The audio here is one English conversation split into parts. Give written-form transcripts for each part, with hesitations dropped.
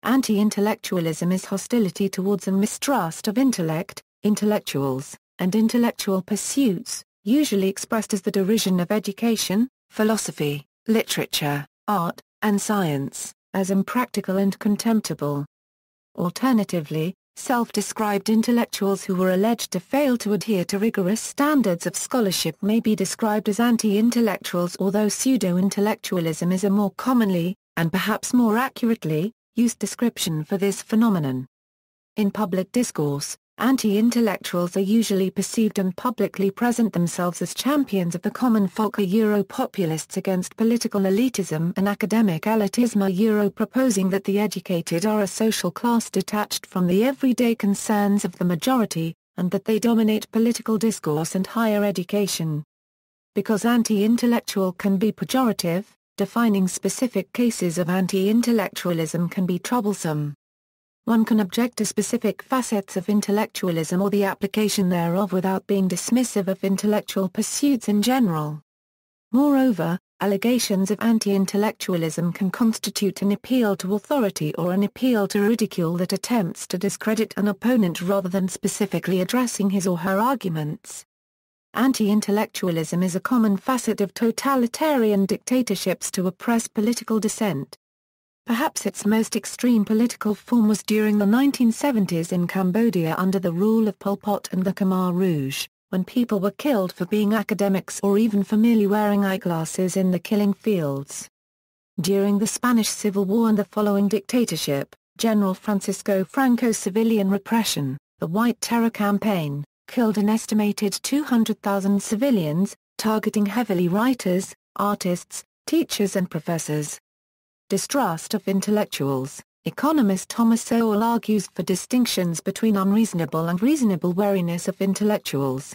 Anti-intellectualism is hostility towards and mistrust of intellect, intellectuals, and intellectual pursuits, usually expressed as the derision of education, philosophy, literature, art, and science, as impractical and contemptible. Alternatively, self-described intellectuals who were alleged to fail to adhere to rigorous standards of scholarship may be described as anti-intellectuals, although pseudo-intellectualism is a more commonly, and perhaps more accurately, used description for this phenomenon. In public discourse, anti-intellectuals are usually perceived and publicly present themselves as champions of the common folk, populists against political elitism and academic elitism, proposing that the educated are a social class detached from the everyday concerns of the majority, and that they dominate political discourse and higher education. Because anti-intellectual can be pejorative, defining specific cases of anti-intellectualism can be troublesome. One can object to specific facets of intellectualism or the application thereof without being dismissive of intellectual pursuits in general. Moreover, allegations of anti-intellectualism can constitute an appeal to authority or an appeal to ridicule that attempts to discredit an opponent rather than specifically addressing his or her arguments. Anti-intellectualism is a common facet of totalitarian dictatorships to oppress political dissent. Perhaps its most extreme political form was during the 1970s in Cambodia under the rule of Pol Pot and the Khmer Rouge, when people were killed for being academics or even for merely wearing eyeglasses in the killing fields. During the Spanish Civil War and the following dictatorship, General Francisco Franco's civilian repression, the White Terror Campaign, killed an estimated 200,000 civilians, targeting heavily writers, artists, teachers and professors. Distrust of intellectuals. Economist Thomas Sowell argues for distinctions between unreasonable and reasonable wariness of intellectuals.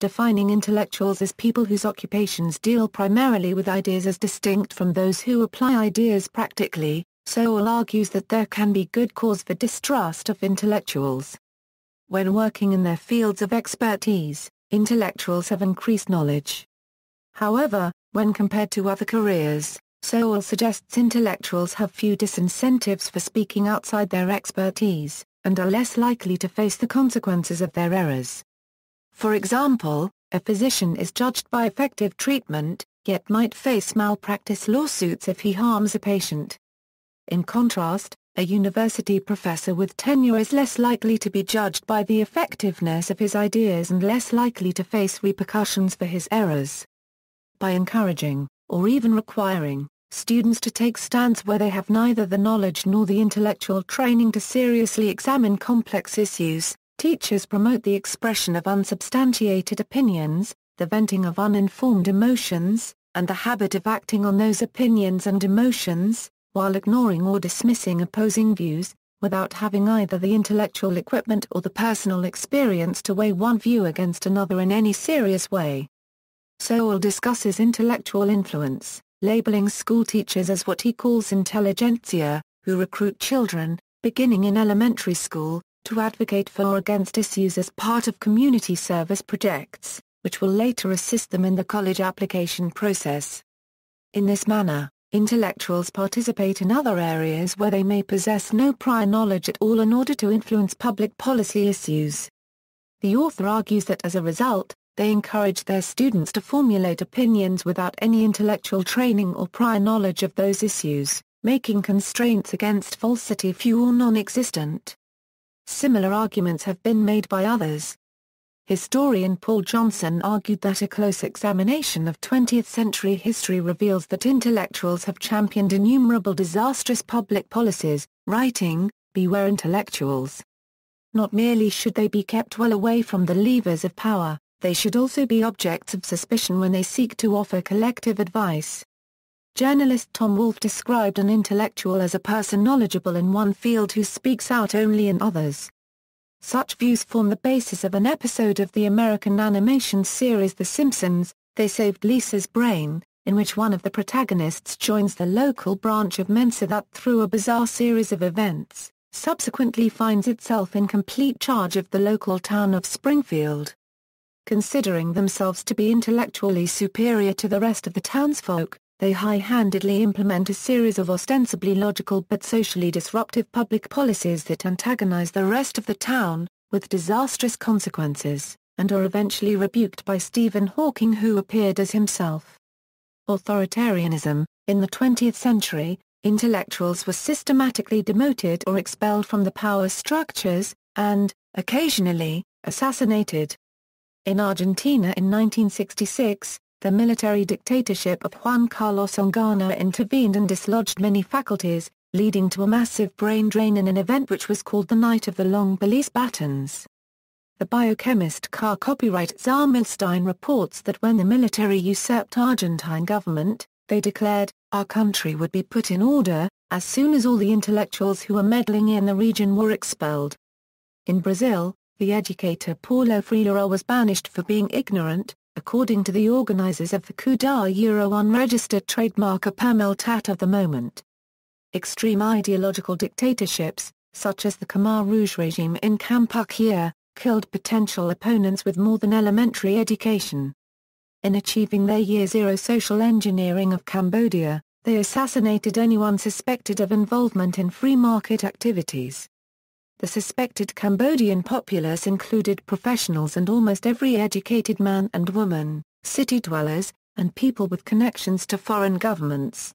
Defining intellectuals as people whose occupations deal primarily with ideas as distinct from those who apply ideas practically, Sowell argues that there can be good cause for distrust of intellectuals. When working in their fields of expertise, intellectuals have increased knowledge. However, when compared to other careers, Sowell suggests intellectuals have few disincentives for speaking outside their expertise, and are less likely to face the consequences of their errors. For example, a physician is judged by effective treatment, yet might face malpractice lawsuits if he harms a patient. In contrast, a university professor with tenure is less likely to be judged by the effectiveness of his ideas and less likely to face repercussions for his errors. By encouraging, or even requiring, students to take stands where they have neither the knowledge nor the intellectual training to seriously examine complex issues, teachers promote the expression of unsubstantiated opinions, the venting of uninformed emotions, and the habit of acting on those opinions and emotions, while ignoring or dismissing opposing views, without having either the intellectual equipment or the personal experience to weigh one view against another in any serious way. Sowell discusses intellectual influence, labeling schoolteachers as what he calls intelligentsia, who recruit children, beginning in elementary school, to advocate for or against issues as part of community service projects, which will later assist them in the college application process. In this manner, intellectuals participate in other areas where they may possess no prior knowledge at all in order to influence public policy issues. The author argues that as a result, they encourage their students to formulate opinions without any intellectual training or prior knowledge of those issues, making constraints against falsity few or non-existent. Similar arguments have been made by others. Historian Paul Johnson argued that a close examination of 20th-century history reveals that intellectuals have championed innumerable disastrous public policies, writing, "Beware intellectuals. Not merely should they be kept well away from the levers of power, they should also be objects of suspicion when they seek to offer collective advice." Journalist Tom Wolfe described an intellectual as a person knowledgeable in one field who speaks out only in others. Such views form the basis of an episode of the American animation series The Simpsons, They Saved Lisa's Brain, in which one of the protagonists joins the local branch of Mensa that through a bizarre series of events, subsequently finds itself in complete charge of the local town of Springfield. Considering themselves to be intellectually superior to the rest of the townsfolk, they high-handedly implement a series of ostensibly logical but socially disruptive public policies that antagonize the rest of the town, with disastrous consequences, and are eventually rebuked by Stephen Hawking, who appeared as himself. Authoritarianism. In the 20th century, intellectuals were systematically demoted or expelled from the power structures, and, occasionally, assassinated. In Argentina in 1966, the military dictatorship of Juan Carlos Onganía intervened and dislodged many faculties, leading to a massive brain drain in an event which was called the Night of the Long Police Batons. The biochemist Carl Copyright Zamilstein reports that when the military usurped Argentine government, they declared, "Our country would be put in order, as soon as all the intellectuals who were meddling in the region were expelled." In Brazil, the educator Paulo Freire was banished for being ignorant, according to the organizers of the coup unregistered trademark Apermeltat of the moment. Extreme ideological dictatorships, such as the Khmer Rouge regime in Kampuchea, killed potential opponents with more than elementary education. In achieving their Year Zero social engineering of Cambodia, they assassinated anyone suspected of involvement in free market activities. The suspected Cambodian populace included professionals and almost every educated man and woman, city dwellers, and people with connections to foreign governments.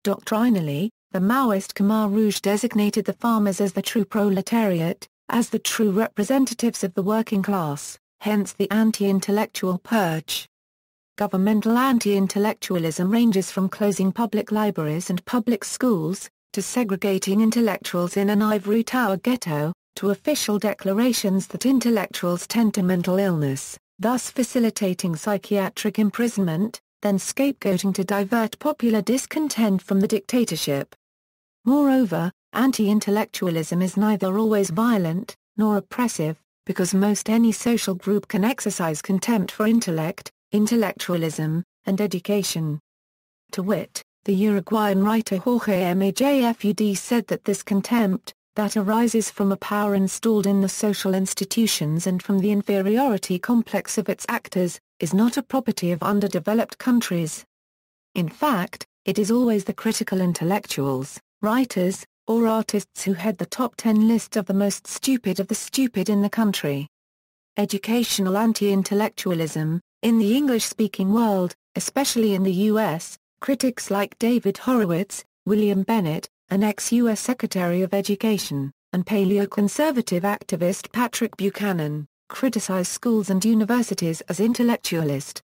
Doctrinally, the Maoist Khmer Rouge designated the farmers as the true proletariat, as the true representatives of the working class, hence the anti-intellectual purge. Governmental anti-intellectualism ranges from closing public libraries and public schools, to segregating intellectuals in an ivory tower ghetto, to official declarations that intellectuals tend to mental illness, thus facilitating psychiatric imprisonment, then scapegoating to divert popular discontent from the dictatorship. Moreover, anti-intellectualism is neither always violent, nor oppressive, because most any social group can exercise contempt for intellect, intellectualism, and education. To wit, the Uruguayan writer Jorge Majfud said that this contempt, that arises from a power installed in the social institutions and from the inferiority complex of its actors, is not a property of underdeveloped countries. In fact, it is always the critical intellectuals, writers, or artists who head the top 10 list of the most stupid of the stupid in the country. Educational anti-intellectualism. In the English-speaking world, especially in the U.S., critics like David Horowitz, William Bennett, an ex-U.S. Secretary of Education, and paleoconservative activist Patrick Buchanan, criticize schools and universities as intellectualist.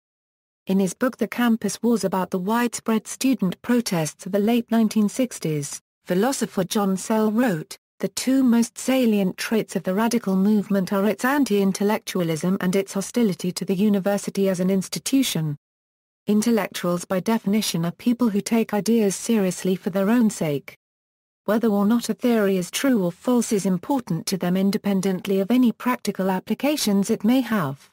In his book The Campus Wars about the widespread student protests of the late 1960s, philosopher John Searle wrote, "The two most salient traits of the radical movement are its anti-intellectualism and its hostility to the university as an institution." Intellectuals by definition are people who take ideas seriously for their own sake. Whether or not a theory is true or false is important to them independently of any practical applications it may have.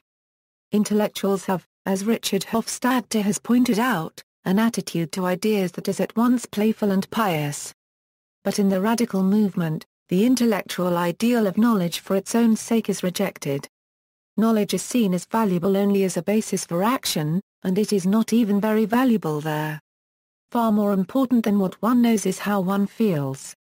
Intellectuals have, as Richard Hofstadter has pointed out, an attitude to ideas that is at once playful and pious. But in the radical movement, the intellectual ideal of knowledge for its own sake is rejected. Knowledge is seen as valuable only as a basis for action, and it is not even very valuable there. Far more important than what one knows is how one feels.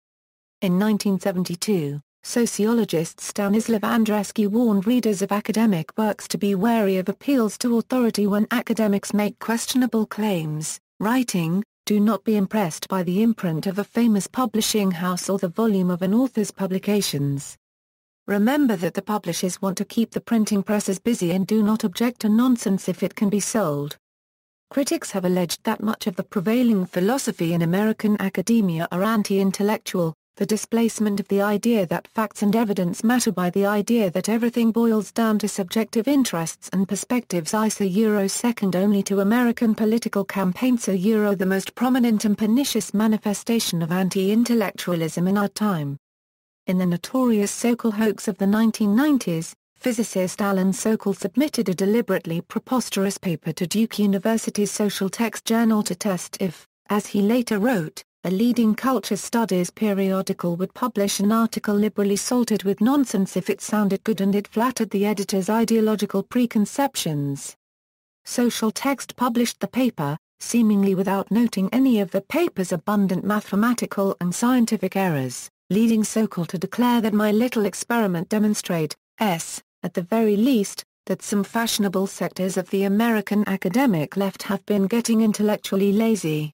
In 1972, sociologist Stanislav Andreescu warned readers of academic works to be wary of appeals to authority when academics make questionable claims, writing, "Do not be impressed by the imprint of a famous publishing house or the volume of an author's publications. Remember that the publishers want to keep the printing presses busy and do not object to nonsense if it can be sold." Critics have alleged that much of the prevailing philosophy in American academia are anti-intellectual, the displacement of the idea that facts and evidence matter by the idea that everything boils down to subjective interests and perspectives second only to American political campaigns the most prominent and pernicious manifestation of anti-intellectualism in our time. In the notorious Sokal hoax of the 1990s, physicist Alan Sokal submitted a deliberately preposterous paper to Duke University's Social Text Journal to test if, as he later wrote, a leading culture studies periodical would publish an article liberally salted with nonsense if it sounded good and it flattered the editor's ideological preconceptions. Social Text published the paper, seemingly without noting any of the paper's abundant mathematical and scientific errors, leading Sokal to declare that my little experiment demonstrates, at the very least, that some fashionable sectors of the American academic left have been getting intellectually lazy.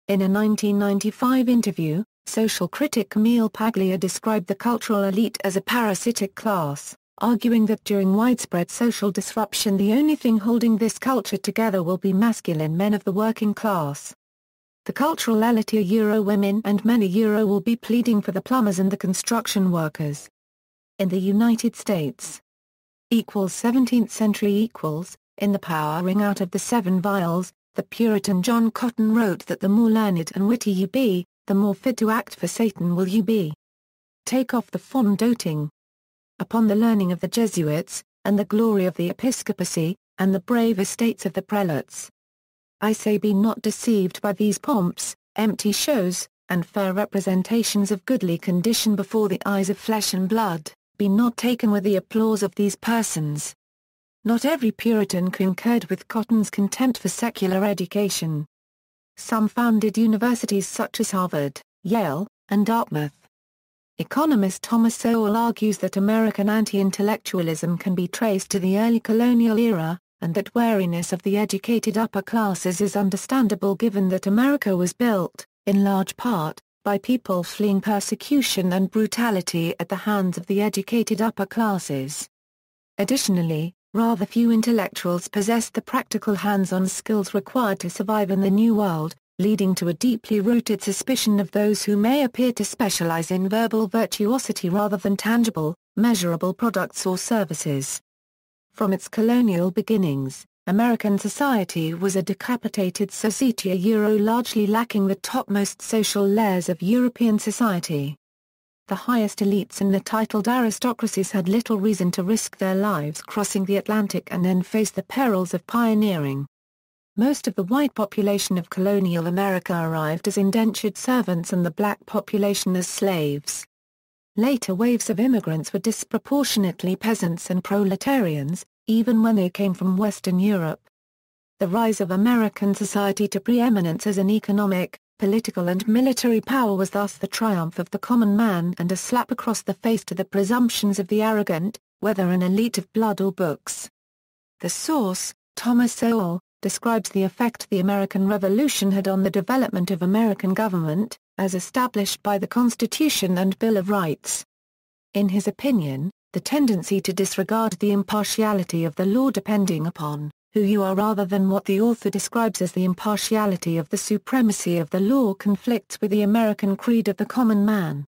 In a 1995 interview, social critic Camille Paglia described the cultural elite as a parasitic class, arguing that during widespread social disruption the only thing holding this culture together will be masculine men of the working class. The cultural elite women and men will be pleading for the plumbers and the construction workers. In the United States, 17th century in The Powering Out of the Seven Vials, the Puritan John Cotton wrote that the more learned and witty you be, the more fit to act for Satan will you be. Take off the fond doting upon the learning of the Jesuits, and the glory of the episcopacy, and the brave estates of the prelates. I say be not deceived by these pomps, empty shows, and fair representations of goodly condition before the eyes of flesh and blood, be not taken with the applause of these persons. Not every Puritan concurred with Cotton's contempt for secular education. Some founded universities such as Harvard, Yale, and Dartmouth. Economist Thomas Sowell argues that American anti-intellectualism can be traced to the early colonial era, and that wariness of the educated upper classes is understandable given that America was built, in large part, by people fleeing persecution and brutality at the hands of the educated upper classes. Additionally, rather few intellectuals possessed the practical hands-on skills required to survive in the New World, leading to a deeply rooted suspicion of those who may appear to specialize in verbal virtuosity rather than tangible, measurable products or services. From its colonial beginnings, American society was a decapitated society largely lacking the topmost social layers of European society. The highest elites and the titled aristocracies had little reason to risk their lives crossing the Atlantic and then face the perils of pioneering. Most of the white population of colonial America arrived as indentured servants and the black population as slaves. Later waves of immigrants were disproportionately peasants and proletarians, even when they came from Western Europe. The rise of American society to preeminence as an economic, political and military power was thus the triumph of the common man and a slap across the face to the presumptions of the arrogant, whether an elite of blood or books. The source, Thomas Sowell, describes the effect the American Revolution had on the development of American government, as established by the Constitution and Bill of Rights. In his opinion, the tendency to disregard the impartiality of the law depending upon who you are rather than what the author describes as the impartiality of the supremacy of the law conflicts with the American creed of the common man.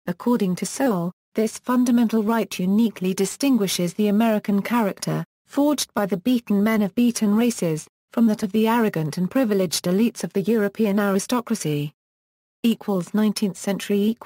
According to Sowell, this fundamental right uniquely distinguishes the American character, forged by the beaten men of beaten races, from that of the arrogant and privileged elites of the European aristocracy. 19th century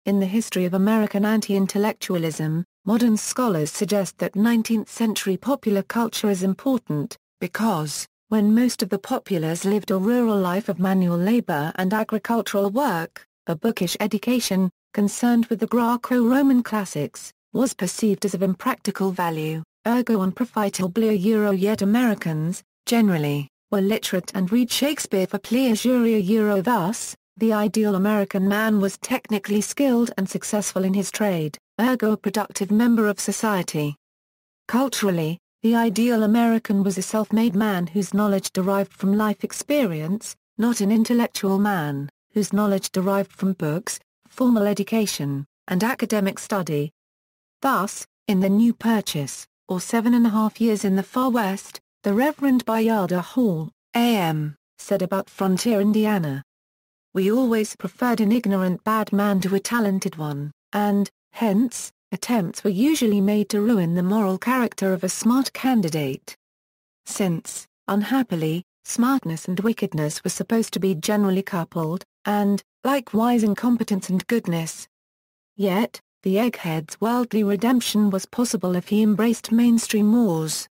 In the history of American anti-intellectualism, modern scholars suggest that 19th century popular culture is important, because, when most of the populace lived a rural life of manual labor and agricultural work, a bookish education, concerned with the Greco-Roman classics, was perceived as of impractical value. Ergo unprofitable yet Americans, generally, were literate and read Shakespeare for pleasure thus, the ideal American man was technically skilled and successful in his trade, ergo a productive member of society. Culturally, the ideal American was a self-made man whose knowledge derived from life experience, not an intellectual man, whose knowledge derived from books, formal education, and academic study. Thus, in The New Purchase, or 7.5 Years in the Far West, the Reverend Bayard Hall, A.M., said about Frontier Indiana. We always preferred an ignorant bad man to a talented one, and, hence, attempts were usually made to ruin the moral character of a smart candidate. Since, unhappily, smartness and wickedness were supposed to be generally coupled, and, likewise incompetence and goodness. Yet, the egghead's worldly redemption was possible if he embraced mainstream mores.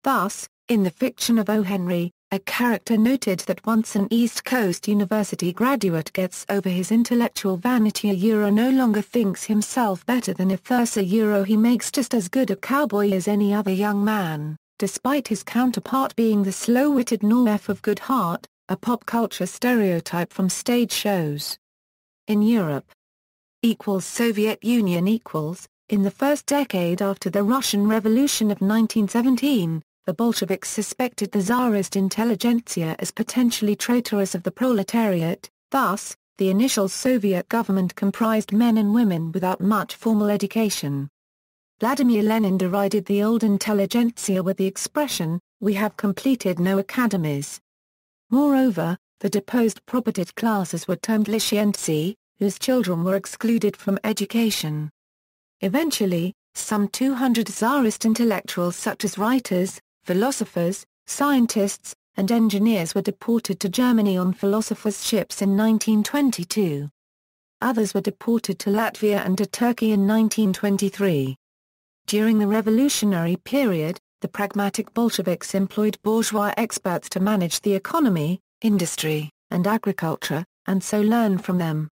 Thus, in the fiction of O. Henry, a character noted that once an East Coast University graduate gets over his intellectual vanity no longer thinks himself better than a thirst he makes just as good a cowboy as any other young man, despite his counterpart being the slow-witted Norm F. of good heart, a pop culture stereotype from stage shows. In Europe, Soviet Union in the first decade after the Russian Revolution of 1917, the Bolsheviks suspected the Tsarist intelligentsia as potentially traitorous of the proletariat. Thus, the initial Soviet government comprised men and women without much formal education. Vladimir Lenin derided the old intelligentsia with the expression, "We have completed no academies." Moreover, the deposed propertied classes were termed lishientsi, whose children were excluded from education. Eventually, some 200 Tsarist intellectuals such as writers, philosophers, scientists, and engineers were deported to Germany on philosophers' ships in 1922. Others were deported to Latvia and to Turkey in 1923. During the revolutionary period, the pragmatic Bolsheviks employed bourgeois experts to manage the economy, industry, and agriculture, and so learn from them.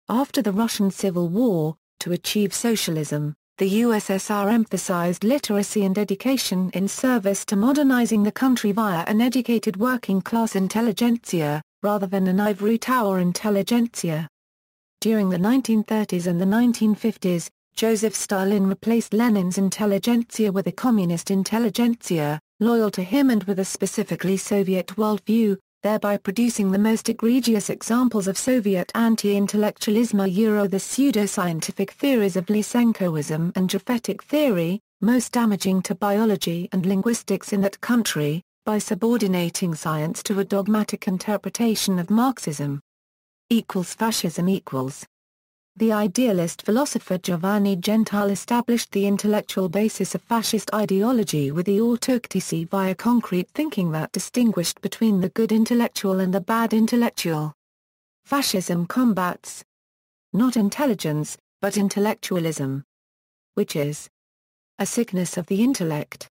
After the Russian Civil War, to achieve socialism, the USSR emphasized literacy and education in service to modernizing the country via an educated working-class intelligentsia, rather than an ivory tower intelligentsia. During the 1930s and the 1950s, Joseph Stalin replaced Lenin's intelligentsia with a communist intelligentsia, loyal to him and with a specifically Soviet worldview, thereby producing the most egregious examples of Soviet anti-intellectualism, the pseudo-scientific theories of Lysenkoism and Japhetic theory, most damaging to biology and linguistics in that country, by subordinating science to a dogmatic interpretation of Marxism. Fascism. The idealist philosopher Giovanni Gentile established the intellectual basis of fascist ideology with the autocracy via concrete thinking that distinguished between the good intellectual and the bad intellectual. Fascism combats not intelligence, but intellectualism, which is a sickness of the intellect,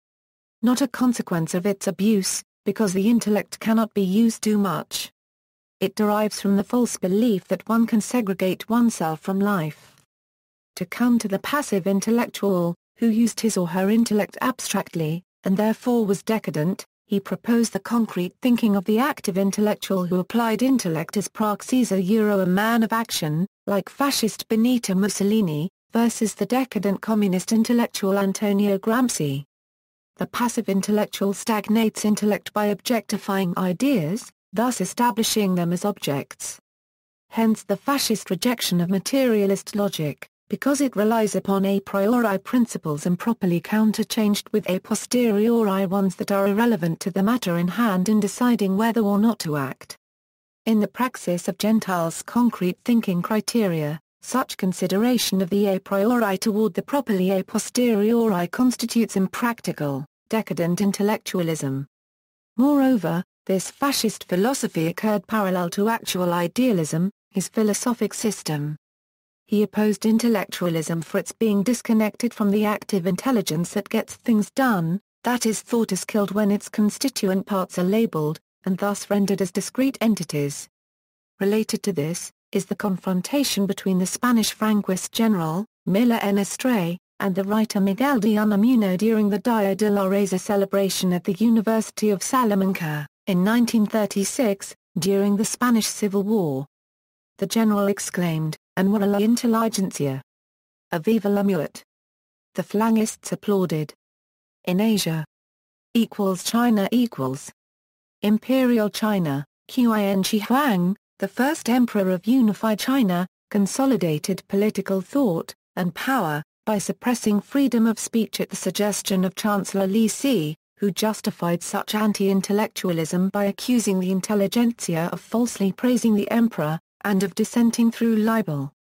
not a consequence of its abuse, because the intellect cannot be used too much. It derives from the false belief that one can segregate oneself from life. To counter the passive intellectual, who used his or her intellect abstractly, and therefore was decadent, he proposed the concrete thinking of the active intellectual who applied intellect as praxis, a man of action, like fascist Benito Mussolini, versus the decadent communist intellectual Antonio Gramsci. The passive intellectual stagnates intellect by objectifying ideas, thus establishing them as objects. Hence the fascist rejection of materialist logic, because it relies upon a priori principles improperly counterchanged with a posteriori ones that are irrelevant to the matter in hand in deciding whether or not to act. In the praxis of Gentile's concrete thinking criteria, such consideration of the a priori toward the properly a posteriori constitutes impractical, decadent intellectualism. Moreover, this fascist philosophy occurred parallel to actual idealism, his philosophic system. He opposed intellectualism for its being disconnected from the active intelligence that gets things done, that is, thought is killed when its constituent parts are labeled, and thus rendered as discrete entities. Related to this, is the confrontation between the Spanish Franquist general, Miller en Estrella, and the writer Miguel de Unamuno during the Dia de la Raza celebration at the University of Salamanca, in 1936, during the Spanish Civil War. The general exclaimed, "Enhorabuena la inteligencia! Aviva la muerte!" The Falangists applauded. In Asia. China. Imperial China, Qin Shi Huang, the first emperor of unified China, consolidated political thought and power by suppressing freedom of speech at the suggestion of Chancellor Li Si, who justified such anti-intellectualism by accusing the intelligentsia of falsely praising the emperor, and of dissenting through libel.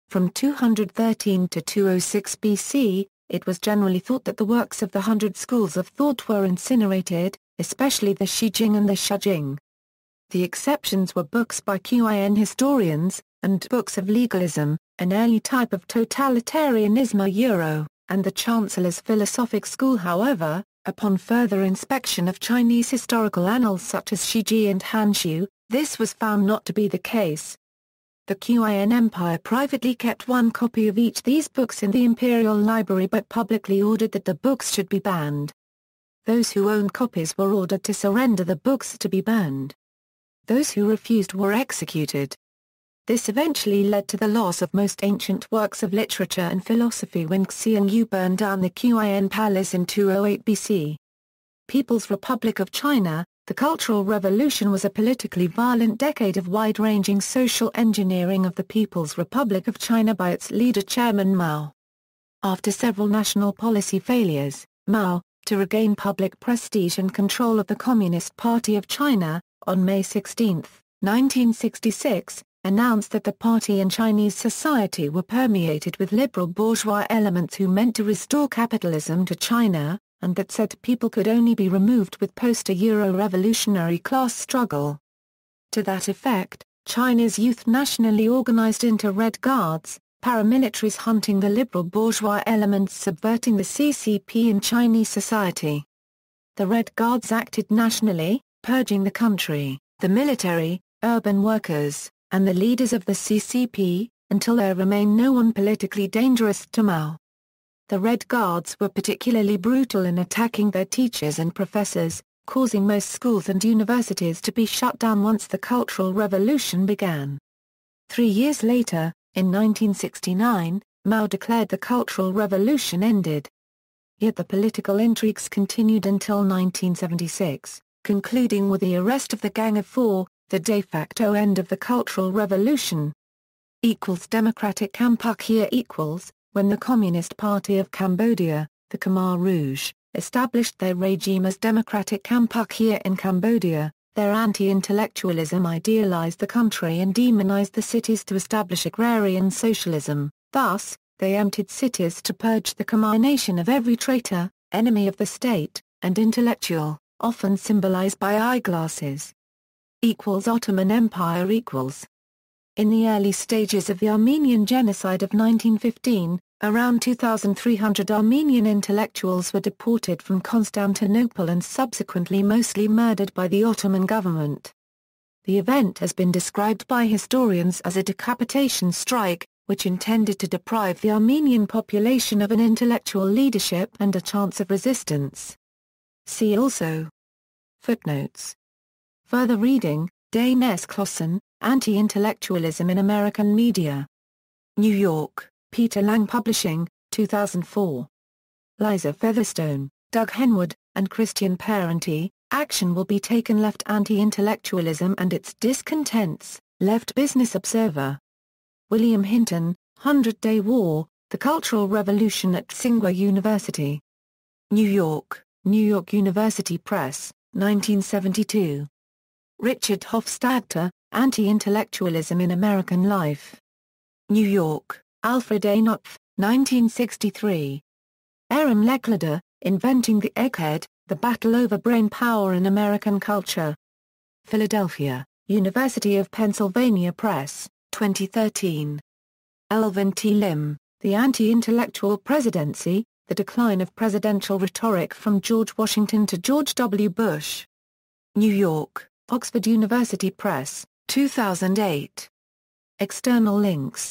From 213 to 206 BC, it was generally thought that the works of the 100 schools of thought were incinerated, especially the Shijing and the Shujing. The exceptions were books by Qin historians, and books of legalism, an early type of totalitarianism, and the Chancellor's philosophic school. However, upon further inspection of Chinese historical annals such as Shiji and Hanshu, this was found not to be the case. The Qin Empire privately kept one copy of each these books in the imperial library but publicly ordered that the books should be banned. Those who owned copies were ordered to surrender the books to be burned. Those who refused were executed. This eventually led to the loss of most ancient works of literature and philosophy when Xiongnu burned down the Qian Palace in 208 BC. People's Republic of China. The Cultural Revolution was a politically violent decade of wide-ranging social engineering of the People's Republic of China by its leader Chairman Mao. After several national policy failures, Mao, to regain public prestige and control of the Communist Party of China, on May 16, 1966, announced that the party and Chinese society were permeated with liberal bourgeois elements who meant to restore capitalism to China, and that said people could only be removed with post-Euro-revolutionary class struggle. To that effect, China's youth nationally organized into Red Guards, paramilitaries hunting the liberal bourgeois elements subverting the CCP in Chinese society. The Red Guards acted nationally, purging the country, the military, urban workers, and the leaders of the CCP, until there remained no one politically dangerous to Mao. The Red Guards were particularly brutal in attacking their teachers and professors, causing most schools and universities to be shut down once the Cultural Revolution began. 3 years later, in 1969, Mao declared the Cultural Revolution ended. Yet the political intrigues continued until 1976, concluding with the arrest of the Gang of Four, the de facto end of the Cultural Revolution. Democratic Kampuchea when the Communist Party of Cambodia, the Khmer Rouge, established their regime as Democratic Kampuchea in Cambodia, their anti-intellectualism idealized the country and demonized the cities to establish agrarian socialism. Thus, they emptied cities to purge the Khmer nation of every traitor, enemy of the state, and intellectual, often symbolized by eyeglasses. Ottoman Empire In the early stages of the Armenian Genocide of 1915, around 2,300 Armenian intellectuals were deported from Constantinople and subsequently mostly murdered by the Ottoman government. The event has been described by historians as a decapitation strike, which intended to deprive the Armenian population of an intellectual leadership and a chance of resistance. See also Footnotes. Further reading, Dane S. Clausen, Anti-intellectualism in American Media. New York, Peter Lang Publishing, 2004. Liza Featherstone, Doug Henwood, and Christian Parenti, Action Will Be Taken Left Anti-intellectualism and Its Discontents, Left Business Observer. William Hinton, 100-Day War, The Cultural Revolution at Tsinghua University. New York, New York University Press, 1972. Richard Hofstadter, Anti-intellectualism in American Life. New York, Alfred A. Knopf, 1963. Aram Leclerc, Inventing the Egghead, The Battle Over Brain Power in American Culture. Philadelphia, University of Pennsylvania Press, 2013. Elvin T. Lim, The Anti-Intellectual Presidency, The Decline of Presidential Rhetoric from George Washington to George W. Bush. New York, Oxford University Press, 2008. External links